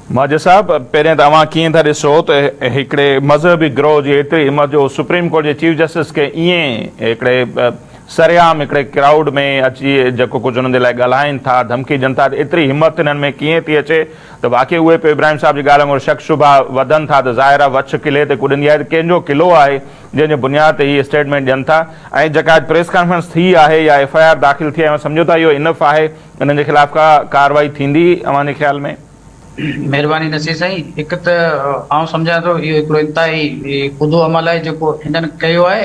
माजिद साहब, पहिरें तव्हां कीअं था ॾिसो त हिकिड़े मज़हबी गिरोह जी एतिरी हिमत जो सुप्रीम कोर्ट जे चीफ जस्टिस खे ईअं हिकिड़े सरेआम हिकिड़े क्राउड में अची जेको कुझु हुननि जे लाइ ॻाल्हाइनि था, धमकी ॾियनि था, एतिरी हिमत हिननि में कीअं थी अचे त वाक़ई उहे पियो इब्राहिम साहिब जी ॻाल्हि वांगुरु शक शुबा वधनि था त ज़ाहिर आहे वछ किले ते कुॾंदी आहे, कंहिंजो किलो आहे जंहिंजे बुनियाद ते हीअ स्टेटमेंट ॾियनि था। ऐं जेका प्रेस कॉन्फ्रेंस थी आहे या FIR दाख़िल थी आहे, सम्झो था इहो इनफ आहे, हिननि जे ख़िलाफ़ का कार्रवाई थींदी अव्हांजे ख़्याल में? महिरबानी नसीर साईं, हिकु त आउं सम्झां थो इहो हिकिड़ो इंतिहाई ख़ुदो अमल आहे जेको हिननि कयो आहे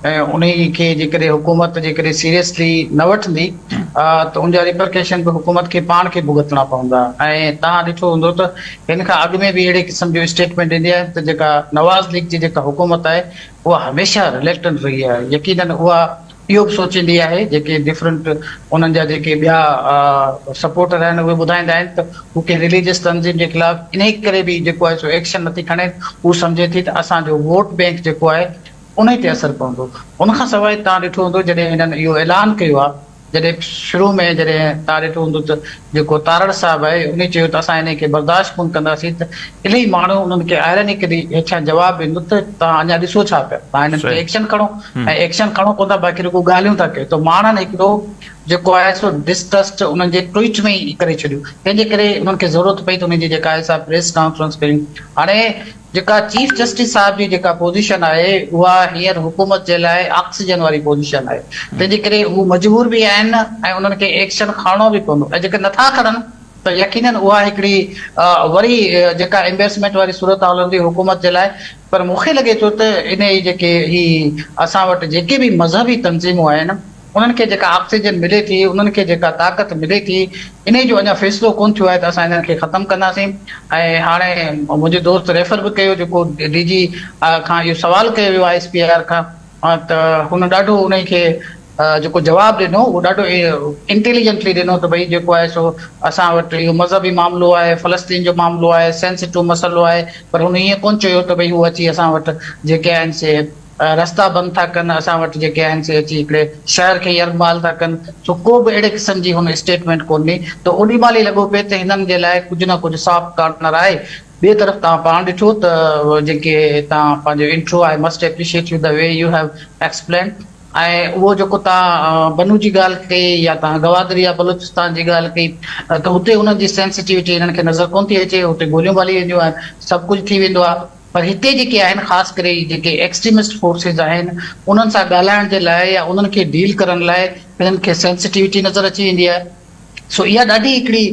ऐं उन खे जेकॾहिं हुकूमत जेकॾहिं सीरियसली न वठंदी त उनजा रिपरकेशन बि हुकूमत खे पाण खे भुगतना पवंदा। ऐं तव्हां ॾिठो हूंदो त हिन खां अॻु में बि अहिड़े क़िस्म जो स्टेटमेंट ईंदी आहे त जेका नवाज़ लीग जी जेका हुकूमत आहे उहा हमेशह रिलेक्टेंट रही आहे। यकीनन उहा इहो बि सोचींदी आहे, जेके डिफरेंट उन्हनि जा जेके ॿिया सपोर्टर आहिनि उहे ॿुधाईंदा आहिनि त हू कंहिं रिलीजियस तंज़ीम जे ख़िलाफ़ इन करे बि जेको आहे सो एक्शन नथी खणे। हू सम्झे थी त असांजो वोट बैंक जेको आहे उन ते असरु पवंदो। उनखां सवाइ तव्हां ॾिठो हूंदो जॾहिं हिननि इहो ऐलान कयो आहे, जॾहिं शुरू में जॾहिं तव्हां ॾिठो हूंदो त जेको तारड़ साहिबु आहे उन चयो त असां हिन खे बर्दाश्त कोन कंदासीं, त इलाही माण्हू उन्हनि खे आयरनिकली हेठियां जवाबु ॾिनो त तव्हां अञा ॾिसो छा पिया, तव्हां हिननि खे एक्शन खणो ऐं एक्शन खणो कोन था, बाक़ी रुॻो ॻाल्हियूं था कयो। त माण्हुनि हिकिड़ो जेको आहे सो डिस्ट्रस्ट उन्हनि जे ट्वीट में ई करे छॾियो, तंहिंजे करे उन्हनि खे ज़रूरत पई त उनजी जेका आहे सा प्रेस कॉन्फ्रेंस कयूं। हाणे जेका चीफ जस्टिस साहिब जी जेका पोज़ीशन आहे उहा हींअर हुकूमत जे लाइ ऑक्सीजन वारी पोज़ीशन आहे, तंहिंजे करे हू मजबूर बि आहिनि ऐं उन्हनि खे एक्शन खणणो बि पवंदो। ऐं जेके नथा खणनि त यकीनन उहा हिकिड़ी वरी जेका एम्बेसमेंट वारी सूरत हाल हूंदी हुकूमत जे लाइ। पर मूंखे लॻे थो त इन जेके ही असां वटि जेके बि मज़हबी तंज़ीमूं आहिनि उन्हनि खे जेका ऑक्सीजन मिले थी, उन्हनि खे जेका ताक़त मिले थी, इन जो अञा फ़ैसिलो कोन थियो आहे त असां हिननि खे ख़तमु कंदासीं। ऐं हाणे मुंहिंजे दोस्त रेफर बि कयो जेको DG खां इहो सुवालु कयो वियो आहे SPR खां, त हुन ॾाढो उन खे जेको जवाबु ॾिनो उहो ॾाढो इंटेलिजेंटली ॾिनो त भई जेको आहे सो असां वटि इहो मज़हबी मामिलो आहे, फ़लस्तीन जो मामिलो आहे, सेंसिटिव मसइलो आहे, पर हुन ईअं कोन चयो त भई हू अची असां वटि जेके आहिनि से रस्ता बंदि था कनि, असां वटि जेके आहिनि से अची हिकिड़े शहर खे यरमाल था कनि। सो को बि अहिड़े क़िस्म जी हुन स्टेटमेंट कोन ॾिनी, त ओॾी महिल ई लॻो पियो त हिननि जे लाइ कुझु न कुझु सॉफ्ट कॉर्नर आहे। ॿिए तरफ़ तव्हां पाण ॾिठो त जेके तव्हां पंहिंजो intro I must appreciate U the way you have explain, ऐं उहो जेको तव्हां बनू जी ॻाल्हि कई या तव्हां गवादरी या बलूचिस्तान जी ॻाल्हि कई त हुते हुननि जी सेंसिटिविटी हिननि खे नज़र कोन थी अचे, हुते गोलियूं ॿाली वेंदियूं आहिनि, सभु कुझु थी वेंदो आहे। पर हिते जेके आहिनि ख़ासि करे जेके एक्सट्रीमिस्ट फोर्सिस आहिनि उन्हनि सां ॻाल्हाइण जे लाइ या उन्हनि खे डील करण लाइ हिननि खे सेंसिटिविटी नज़र अची वेंदी आहे। सो इहा ॾाढी हिकिड़ी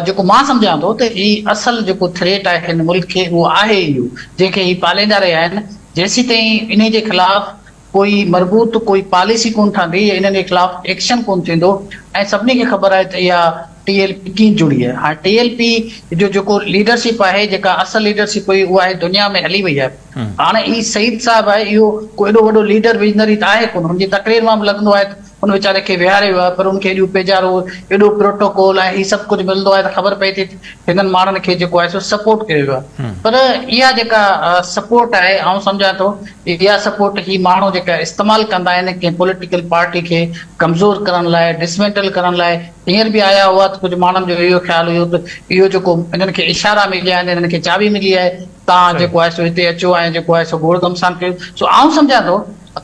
जेको मां सम्झां थो त हीउ असल जेको थ्रेट आहे हिन मुल्क खे उहो आहे इहो, जंहिंखे हीउ पालींदा रहिया आहिनि। जेसीं ताईं इन जे ख़िलाफ़ कोई मरबूत कोई पॉलिसी कोन ठहंदी, इन्हनि जे ख़िलाफ़ एक्शन कोन थींदो। ऐं सभिनी खे ख़बर आहे त इहा TLP कीअं जुड़ी आहे। हाणे TLP जो जेको लीडरशिप आहे, जेका असल लीडरशिप हुई उहा दुनिया में हली वई आहे। हाणे ही सईद साहिबु आहे, इहो को एॾो वॾो लीडर विजनरी त आहे कोन, हुनजी तकरीर मां बि लॻंदो आहे त हुन वीचारे खे विहारे वियो आहे, पर हुनखे एॾो पेजारो एॾो प्रोटोकॉल ऐं हीउ सभु कुझु मिलंदो आहे त ख़बर पए थी हिननि माण्हुनि खे जेको आहे सो सपोर्ट कयो वियो आहे। पर इहा जेका सपोर्ट आहे आउं सम्झां थो इहा सपोर्ट ही माण्हू जेका इस्तेमालु कंदा आहिनि कंहिं पॉलिटिकल पार्टी खे कमज़ोर करण लाइ, डिसमेंटल करण लाइ। हींअर बि आया हुआ त कुझु माण्हुनि जो इहो ख़्यालु हुयो त इहो जेको हिननि खे इशारा मिलिया आहिनि, हिननि खे चाबी मिली आहे, तव्हां जेको आहे सो हिते अचो ऐं जेको आहे सो गोड़ गमसान कयो। सो आउं सम्झां थो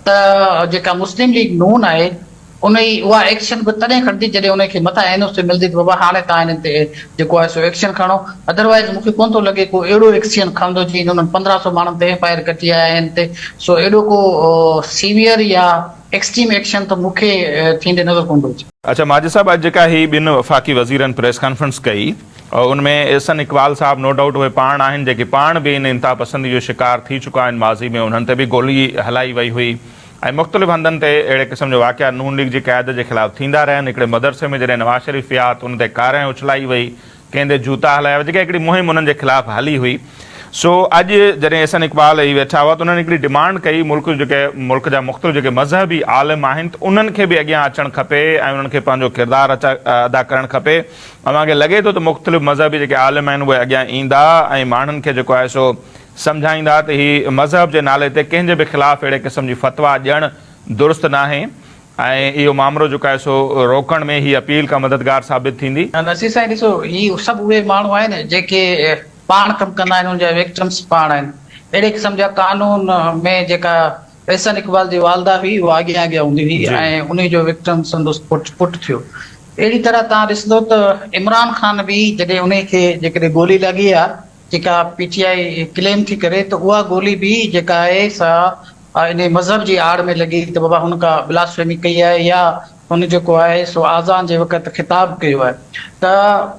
त जेका मुस्लिम लीग नून आहे उन ई उहा एक्शन बि तॾहिं खणंदी जॾहिं उनखे मथां एनओसी मिलंदी त बाबा हाणे तव्हां हिन ते जेको आहे सो एक्शन खणो। अदरवाइज़ मूंखे कोन थो लॻे को अहिड़ो एक्शन खणंदो जीअं हुननि 1500 माण्हुनि ते FIR कटी आया आहिनि ते। सो एॾो को सीवियर या एक्सट्रीम एक्शन त मूंखे थींदे नज़र कोन थो अचे। अच्छा माजिद साहब, अॼु जेका ही ॿिनि वफ़ाक़ी वज़ीरनि प्रेस कॉन्फ्रेंस कई उनमें एहसन इकबाल साहब नो डाउट उहे पाण आहिनि जेके पाण बि इन इंतिहा पसंदी जो शिकार थी चुका आहिनि, माज़ी में उन्हनि ते बि गोली हलाई वई हुई ऐं मुख़्तलिफ़ हंधनि ते अहिड़े क़िस्म जो वाक़िया नून लीग जी क़यादत जे ख़िलाफ़ थींदा रहिया आहिनि। हिकिड़े मदरसे में जॾहिं नवाज़ शरीफ़ विया त उन ते कारें उछलाई वई, कंहिं ते जूता हलाया विया, जेका हिकिड़ी मुहिम उन्हनि जे ख़िलाफ़ हली हुई। सो अॼु जॾहिं एहसन इकबाल ही वेठा हुआ त उन्हनि हिकिड़ी डिमांड कई मुल्क जा मुख़्तलिफ़ जेके मज़हबी आलिम आहिनि त उन्हनि खे बि अॻियां अचणु खपे ऐं उन्हनि खे पंहिंजो किरदारु अदा करणु खपे। ऐं मूंखे लॻे थो त मुख़्तलिफ़ मज़हबी जेके आलिम आहिनि उहे अॻियां ईंदा ऐं माण्हुनि खे जेको आहे सो सम्झाईंदा त ही मज़हब जे नाले ते कंहिंजे बि ख़िलाफ़ु अहिड़े क़िस्म जी फ़तवा ॾियणु दुरुस्त न आहे। ऐं इहो मामिलो जेको आहे सो रोकण में ही अपील का मददगार साबित थींदी? नसीर साईं ॾिसो, ही सभु उहे माण्हू आहिनि जेके पाण कमु कंदा आहिनि, उनजा विक्टिम्स पाण आहिनि। अहिड़े क़िस्म जा कानून में जेका एहसन इक़बाल जी वालदा हुई उहा अॻियां अॻियां हूंदी हुई ऐं उन जो विक्टिम संदसि पुटु थियो। अहिड़ी तरह तव्हां ॾिसंदो त इमरान ख़ान बि जॾहिं उन खे जेकॾहिं गोली लॻी आहे, जेका PTI क्लेम थी करे, त उहा गोली बि जेका आहे सा इन मज़हब जी आड़ में लॻी त बाबा हुन का ब्लास्फेमी कई आहे या हुन जेको आहे सो आज़ान जे वक़्तु ख़िताब कयो आहे, त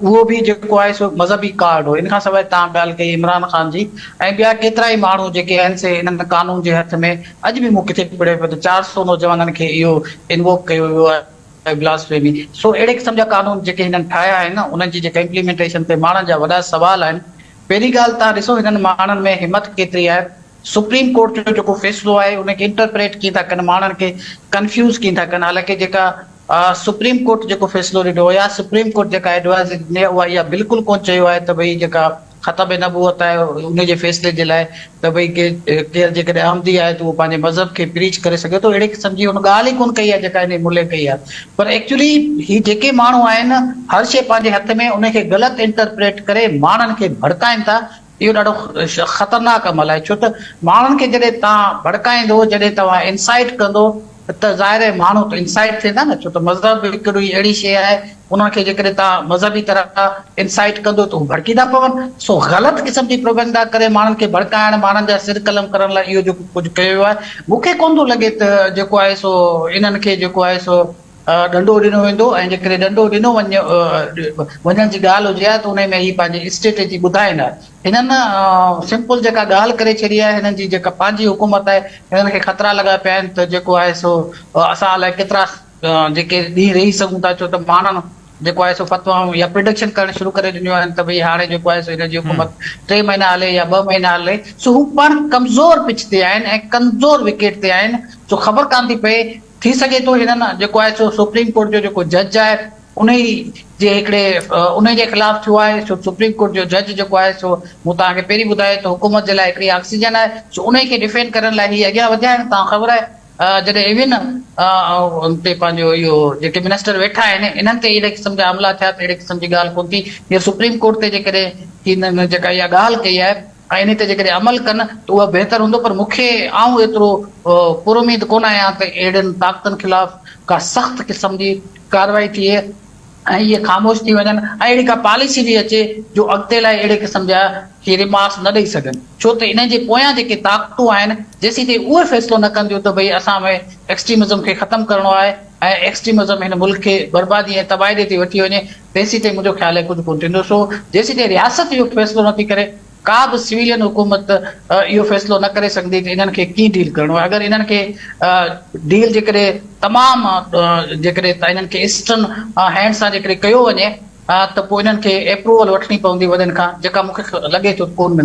उहो बि जेको आहे सो मज़हबी कार्ड हो। इन खां सवाइ तव्हां ॻाल्हि कई इमरान ख़ान जी, ऐं ॿिया केतिरा ई माण्हू जेके आहिनि से इन्हनि कानून जे हथ में अॼु बि मूं किथे पढ़े पियो त 400 नौजवाननि खे इहो इन्वोक कयो वियो आहे ब्लास्फेमी। सो अहिड़े क़िस्म जा कानून जेके हिननि ठाहिया आहिनि, उन्हनि जी जेका इम्प्लीमेंटेशन ते माण्हुनि जा वॾा सवाल आहिनि। पहिरीं ॻाल्हि तव्हां ॾिसो हिननि माण्हुनि में हिमत केतिरी आहे। सुप्रीम कोर्ट जो जेको फ़ैसिलो आहे उनखे इंटरप्रेट कीअं था कनि, माण्हुनि खे कंफ्यूज़ कीअं था कनि। हालांकि जेका सुप्रीम कोर्ट जेको फ़ैसिलो ॾिनो या सुप्रीम कोर्ट जेका एडवाइस ॾिनी आहे उहा इहा बिल्कुलु कोन चयो आहे त भई जेका ख़तम नबूअत आहे उन जे फ़ैसिले जे लाइ त भई केरु जेकॾहिं अहमदी आहे त उहो पंहिंजे मज़हब खे प्रीच करे सघे थो। अहिड़े क़िस्म जी हुन ॻाल्हि ई कोन कई आहे जेका हिन मुल्क कई आहे। पर एक्चुअली ही जेके माण्हू आहिनि हर शइ पंहिंजे हथ में, उनखे ग़लति इंटरप्रेट करे माण्हुनि खे भड़काइनि था। इहो ॾाढो ख़तरनाक अमल आहे, छो त माण्हुनि खे जॾहिं तव्हां भड़काईंदो, जॾहिं तव्हां इंसाइट कंदो त ज़ाहिर आहे माण्हू त इंसाइट थींदा न, छो त मज़हब हिकिड़ी अहिड़ी शइ आहे उनखे जेकॾहिं तव्हां मज़हबी तरह इंसाइट कंदो त उहे भड़कींदा पवनि। सो ग़लति क़िस्म जी प्रोपेगेंडा करे माण्हुनि खे भड़काइण, माण्हुनि जा सिर कलम करण लाइ इहो जेको कुझु कयो वियो आहे, मूंखे कोन थो लॻे त जेको आहे सो इन्हनि खे जेको आहे सो ॾंडो ॾिनो वेंदो। ऐं जेकॾहिं ॾंडो ॾिनो वञण जी ॻाल्हि हुजे आहे त उन में ही पंहिंजी स्ट्रेटेजी ॿुधाईंदा। हिननि सिंपल जेका ॻाल्हि करे छॾी आहे, हिननि जी जेका पंहिंजी हुकूमत आहे, हिननि खे ख़तरा लॻा पिया आहिनि त जेको आहे सो असां अलाए केतिरा जेके ॾींहं रही सघूं था, छो त माण्हुनि जेको आहे सो फतवाऊं या प्रिडिक्शन करणु शुरू करे ॾिनियूं आहिनि त भई हाणे जेको आहे सो हिन जी हुकूमत 3 महीना हले या 2 महीना हले। सो हू पाण कमज़ोर पिच ते आहिनि ऐं कमज़ोर विकेट ते आहिनि। सो ख़बर कान थी पए, थी सघे थो हिननि जेको आहे सो सुप्रीम कोर्ट जो जेको जज आहे उन जे हिकिड़े उन जे ख़िलाफ़ थियो आहे। सो सुप्रीम कोर्ट जो जज जेको आहे सो मूं तव्हांखे पहिरीं ॿुधायो त हुकूमत जे लाइ हिकिड़ी ऑक्सीजन आहे। सो उन खे डिफेंड करण लाइ हीअ अॻियां वधिया आहिनि। तव्हां ख़बर आहे जॾहिं इवन ते पंहिंजो इहो जेके मिनिस्टर वेठा आहिनि इन्हनि ते अहिड़े क़िस्म जा हमला थिया त अहिड़े क़िस्म जी ॻाल्हि कोन थी। हीअ सुप्रीम कोर्ट ते जेकॾहिं हिननि जेका इहा ॻाल्हि कई आहे ऐं इन ते जेकॾहिं अमल कनि त उहा बहितर हूंदो। पर मूंखे एतिरो पुरुमीद कोन आहियां त अहिड़नि ताक़तनि ख़िलाफ़ का सख़्त क़िस्म जी कार्रवाई थिए ऐं इहे ख़ामोश थी वञनि ऐं अहिड़ी का पॉलिसी बि अचे जो अॻिते लाइ अहिड़े क़िस्म जा रिमार्क्स न ॾेई सघनि। छो त इन जे पोयां जेके ताक़तूं आहिनि जेसीं ताईं उहे फ़ैसिलो न कंदियूं त भई असां में एक्सट्रीमिज़म खे ख़तमु करिणो आहे ऐं एक्सट्रीमिज़म हिन मुल्क खे बर्बादी ऐं तबाही ॾे थी वठी वञे, तेसीं ताईं मुंहिंजो ख़्यालु आहे कुझु कोन थींदो। सो जेसीं ताईं रियासत इहो फ़ैसिलो नथी करे, का बि सिविलियन हुकूमत इहो फ़ैसिलो न करे सघंदी त इन्हनि खे कीअं डील करिणो आहे। अगरि इन्हनि खे डील जेकॾहिं तमामु जेकॾहिं इन्हनि खे ईस्टर्न हैंड सां जेकॾहिं कयो वञे त पोइ इन्हनि खे अप्रूवल वठणी पवंदी वॾनि खां, जेका मूंखे लॻे थो कोन मिलंदी।